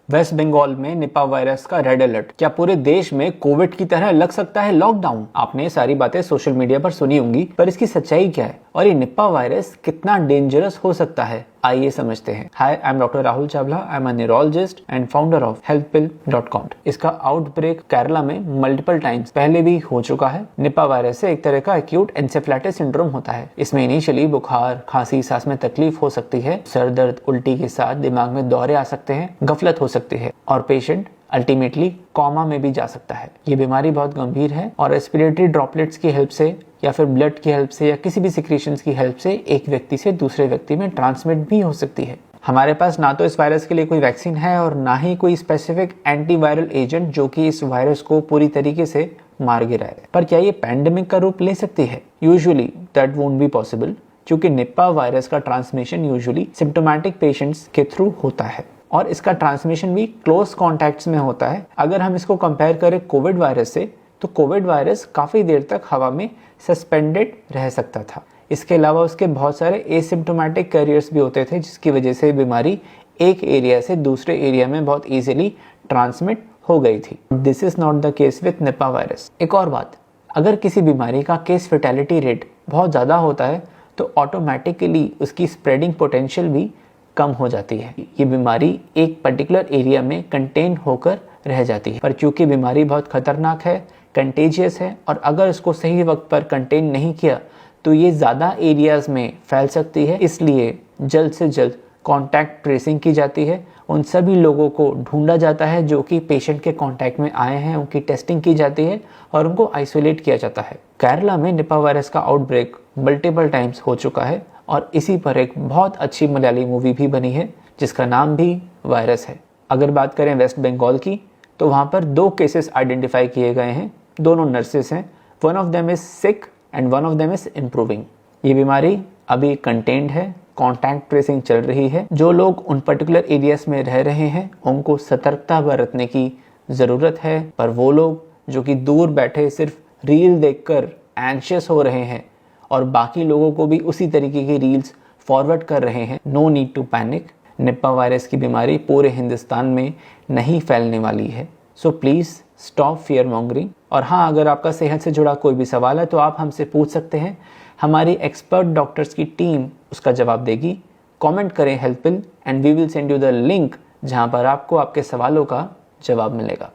Waste Bengal में Nipah virus का red alert. क्या पूरे देश में कोविड की तरह लग सकता है लॉकडाउन? आपने सारी बातें सोशल मीडिया पर सुनी होंगी, पर इसकी सच्चाई क्या है और ये निपा वायरस कितना डेंजरस हो सकता है, आइए समझते हैं। Hi, I am doctor Rahul Chawla. I am a neurologist and founder of healthpill.com। इसका आउटब्रेक केरला में मल्टीपल टाइम्स पहले भी हो चुका है। निपा वायरस से एक तरह का एक्यूट एन्सेफेलाइटिस सिंड्रोम होता है। इसमें इनिशियली बुखार, खांसी, सांस में तकलीफ हो सकती है, सर दर्द, उल्टी के साथ दिमाग में दौरे आ सकते हैं, गफलत हो सकती है और पेशेंट अल्टीमेटली कोमा में भी जा सकता है। ये बीमारी बहुत गंभीर है और रेस्पिरेटरी ड्रॉपलेट्स की हेल्प से या फिर ब्लड की हेल्प से या किसी भी सिक्रीशंस की हेल्प से एक व्यक्ति से दूसरे व्यक्ति में ट्रांसमिट भी हो सकती है। हमारे पास ना तो इस वायरस के लिए कोई वैक्सीन है और ना ही कोई स्पेसिफिक एंटीवायरल एजेंट जो कि इस वायरस को पूरी तरीके से मार गिराए। पर क्या ये पैंडेमिक का रूप ले सकती है? Usually that won't be possible, क्योंकि निपा वायरस का ट्रांसमिशन यूजुअली सिम्टोमेटिक पेशेंट्स के थ्रू होता है और इसका ट्रांसमिशन भी क्लोज कॉन्टैक्ट्स में होता है। अगर हम इसको कंपेयर करें कोविड वायरस से, तो कोविड वायरस काफी देर तक हवा में सस्पेंडेड रह सकता था। इसके अलावा उसके बहुत सारे एसिम्प्टोमेटिक कैरियर्स भी होते थे, जिसकी वजह से बीमारी एक एरिया से दूसरे एरिया में बहुत इजीली ट्रांसमिट हो गई थी। This is not the case with Nipah virus. एक और बात, अगर किसी बीमारी का केस फेटेलिटी रेट बहुत ज़्यादा होता है तो ऑटोमेटिकली उसकी स्प्रेडिंग पोटेंशियल भी कम हो जाती है। ये बीमारी एक पर्टिकुलर एरिया में कंटेन होकर रह जाती है। पर क्योंकि बीमारी बहुत खतरनाक है, कंटेजियस है और अगर इसको सही वक्त पर कंटेन नहीं किया तो ये ज़्यादा एरियाज में फैल सकती है। इसलिए जल्द से जल्द कॉन्टैक्ट ट्रेसिंग की जाती है। उन सभी लोगों को ढूंढा जाता है जो कि पेशेंट के कॉन्टैक्ट में आए हैं, उनकी टेस्टिंग की जाती है और उनको आइसोलेट किया जाता है। केरला में निपा वायरस का आउटब्रेक मल्टीपल टाइम्स हो चुका है और इसी पर एक बहुत अच्छी मलयाली मूवी भी बनी है जिसका नाम भी वायरस है। अगर बात करें वेस्ट बंगाल की, तो वहाँ पर 2 केसेस आइडेंटिफाई किए गए हैं। दोनों नर्सेस हैं। One of them is sick and one of them is improving. ये बीमारी अभी कंटेन्ड है, कॉन्टैक्ट ट्रेसिंग चल रही है। जो लोग उन पर्टिकुलर एरियाज में रह रहे हैं उनको सतर्कता बरतने की ज़रूरत है। पर वो लोग जो कि दूर बैठे सिर्फ रील देखकर एंशियस हो रहे हैं और बाकी लोगों को भी उसी तरीके की रील्स फॉरवर्ड कर रहे हैं, no need to panic. Nipah virus की बीमारी पूरे हिंदुस्तान में नहीं फैलने वाली है। So please stop fear mongering. और हाँ, अगर आपका सेहत से जुड़ा कोई भी सवाल है तो आप हमसे पूछ सकते हैं। हमारी एक्सपर्ट डॉक्टर्स की टीम उसका जवाब देगी। कमेंट करें health pill and we will send you the link जहाँ पर आपको आपके सवालों का जवाब मिलेगा।